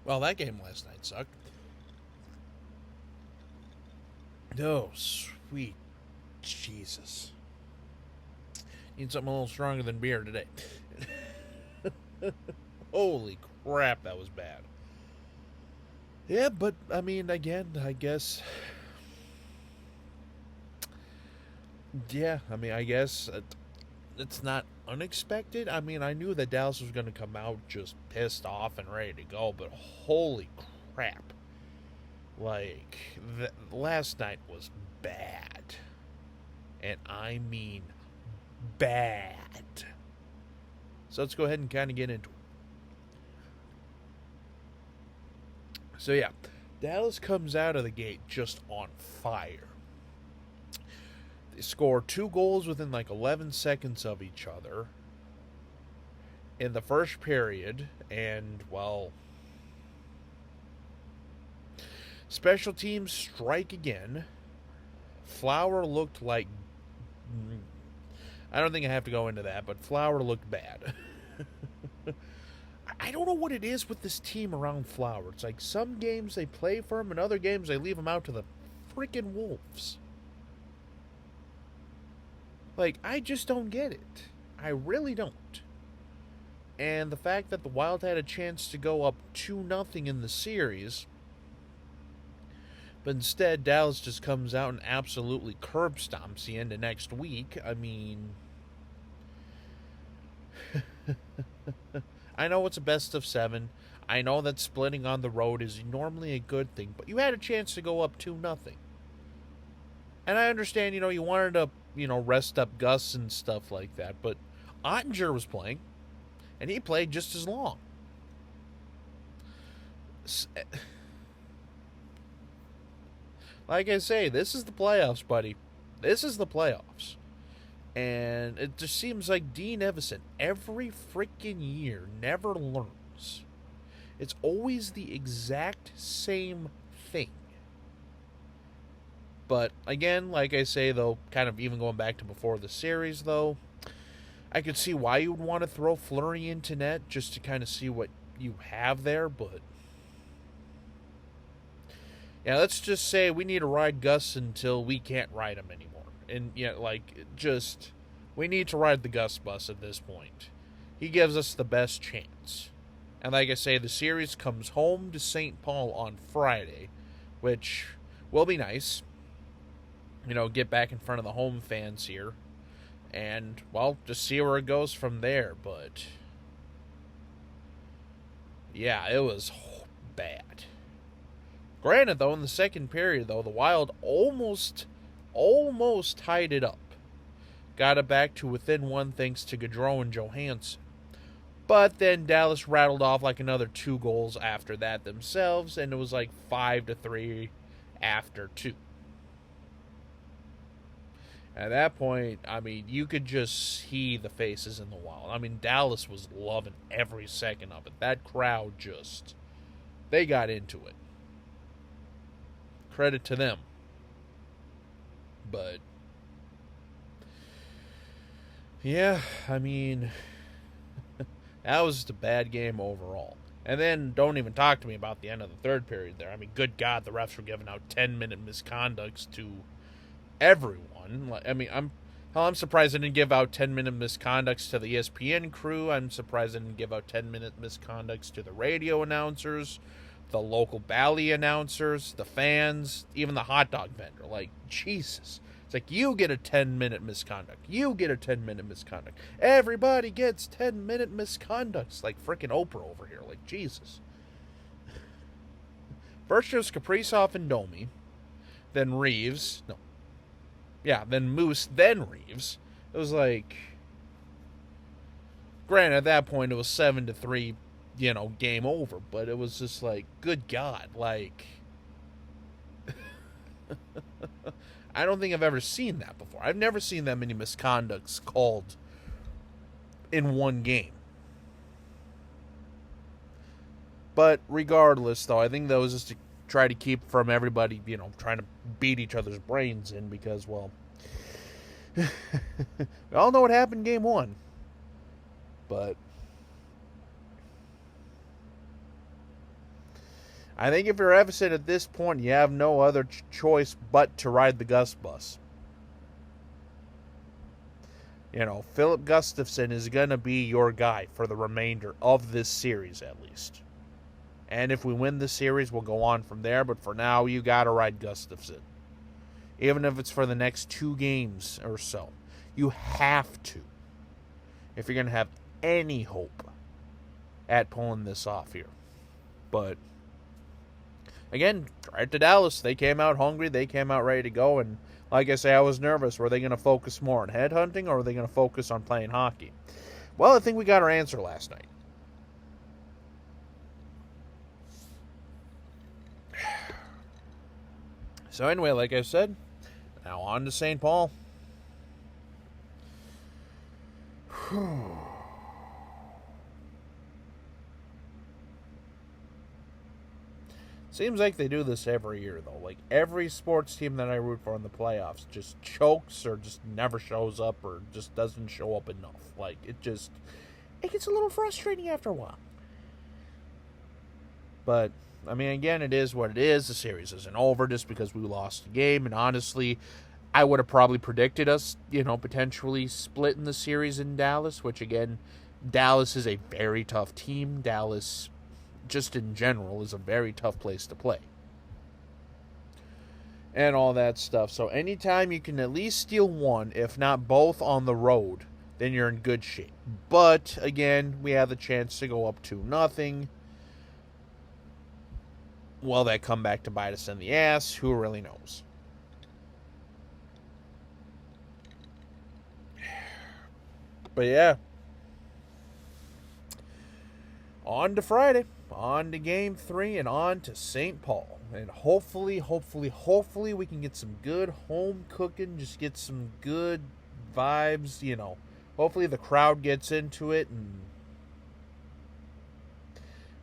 Well, that game last night sucked. Oh, sweet Jesus. Need something a little stronger than beer today. Holy crap, that was bad. Yeah, but I mean, again, I guess. Yeah, I mean, I guess it's not unexpected. I mean, I knew that Dallas was going to come out just pissed off and ready to go, but holy crap. Like, last night was bad. And I mean bad. So let's go ahead and kind of get into it. So, yeah, Dallas comes out of the gate just on fire. They score 2 goals within like 11 seconds of each other in the first period, and, well, special teams strike again. Flower looked like. I don't think I have to go into that, but Flower looked bad. I don't know what it is with this team around Flower. It's like some games they play for him, and other games they leave him out to the freaking Wolves. Like, I just don't get it. I really don't. And the fact that the Wild had a chance to go up 2-0 in the series, but instead Dallas just comes out and absolutely curb stomps the end of next week. I mean, I know it's a best of 7. I know that splitting on the road is normally a good thing, but you had a chance to go up 2-0. And I understand, you wanted to, rest up Gus and stuff like that, but Ottinger was playing, and he played just as long. Like I say, this is the playoffs, buddy. This is the playoffs. And it just seems like Dean Evason, every freaking year, never learns. It's always the exact same thing. But again, like I say, though, kind of even going back to before the series, though, I could see why you would want to throw Fleury into net just to kind of see what you have there, but yeah, let's just say we need to ride Gus until we can't ride him anymore. And we need to ride the Gus bus at this point. He gives us the best chance. And like I say, the series comes home to St. Paul on Friday, which will be nice. Get back in front of the home fans here. And, well, just see where it goes from there. But, yeah, it was bad. Granted, though, in the second period, though, the Wild almost tied it up. Got it back to within 1 thanks to Gaudreau and Johansson. But then Dallas rattled off like another 2 goals after that themselves, and it was like 5-3 after 2. At that point, I mean, you could just see the faces in the Wild. I mean, Dallas was loving every second of it. That crowd they got into it. Credit to them. But, yeah, I mean, that was just a bad game overall. And then don't even talk to me about the end of the third period there. I mean, good God, the refs were giving out 10-minute misconducts to everyone. I mean, I'm surprised they didn't give out 10-minute misconducts to the ESPN crew. I'm surprised they didn't give out 10-minute misconducts to the radio announcers, the local Bally announcers, the fans, even the hot dog vendor. Like, Jesus. It's like, you get a 10-minute misconduct. You get a 10-minute misconduct. Everybody gets 10-minute misconducts. Like freaking Oprah over here. Like, Jesus. First it was Kaprizov and Domi. Then Reeves. No. Yeah, then Moose, then Reeves. It was like, granted, at that point it was 7-3, game over. But it was just like, good God, like, I don't think I've ever seen that before. I've never seen that many misconducts called in one game. But regardless, though, I think that was just to try to keep from everybody, trying to beat each other's brains in because, well, we all know what happened game 1. But I think if you're Evason at this point, you have no other choice but to ride the Gus bus. Philip Gustafson is going to be your guy for the remainder of this series, at least. And if we win the series, we'll go on from there. But for now, you got to ride Gustafson. Even if it's for the next 2 games or so. You have to. If you're going to have any hope at pulling this off here. But again, right to Dallas. They came out hungry. They came out ready to go. And like I say, I was nervous. Were they going to focus more on headhunting or were they going to focus on playing hockey? Well, I think we got our answer last night. So anyway, like I said, now on to St. Paul. Seems like they do this every year, though. Like, every sports team that I root for in the playoffs just chokes or just never shows up or just doesn't show up enough. Like, it gets a little frustrating after a while. But, I mean, again, it is what it is. The series isn't over just because we lost the game. And honestly, I would have probably predicted us, potentially splitting the series in Dallas, which, again, Dallas is a very tough team. Dallas, just in general, is a very tough place to play. And all that stuff. So anytime you can at least steal one, if not both, on the road, then you're in good shape. But, again, we have the chance to go up 2-0. Will that come back to bite us in the ass? Who really knows? But yeah. On to Friday. On to Game 3 and on to St. Paul. And hopefully we can get some good home cooking. Just get some good vibes, Hopefully the crowd gets into it. And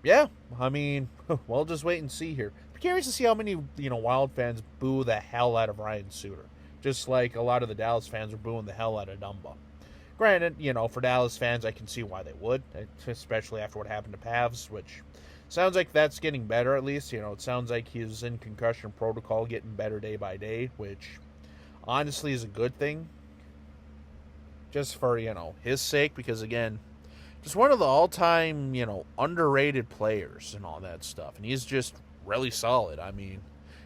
yeah, I mean, we'll just wait and see here. I'm curious to see how many, Wild fans boo the hell out of Ryan Suter. Just like a lot of the Dallas fans are booing the hell out of Dumba. Granted, for Dallas fans, I can see why they would, especially after what happened to Pavs, which sounds like that's getting better at least. It sounds like he's in concussion protocol, getting better day by day, which honestly is a good thing. Just for, his sake, because again, just one of the all-time, underrated players and all that stuff. And he's just really solid. I mean,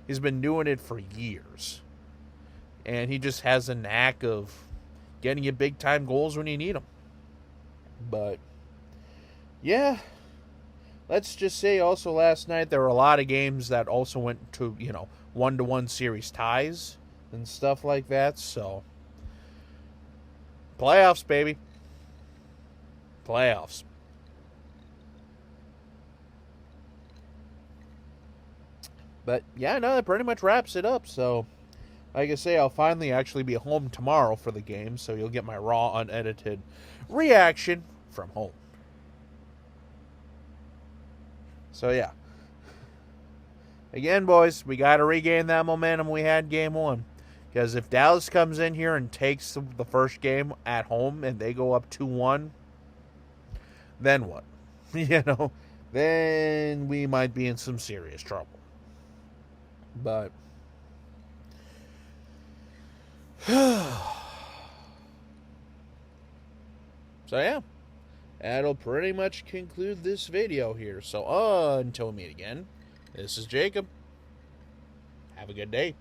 he's been doing it for years. And he just has a knack of getting you big-time goals when you need them. But, yeah. Let's just say also last night there were a lot of games that also went to, 1-1 series ties and stuff like that. So, playoffs, baby. Playoffs. But, yeah, no, that pretty much wraps it up. So, like I say, I'll finally actually be home tomorrow for the game. So, you'll get my raw, unedited reaction from home. So, yeah. Again, boys, we got to regain that momentum we had Game 1. Because if Dallas comes in here and takes the first game at home and they go up 2-1, then what? Then we might be in some serious trouble. But so yeah, that'll pretty much conclude this video here. So until we meet again, this is Jacob. Have a good day.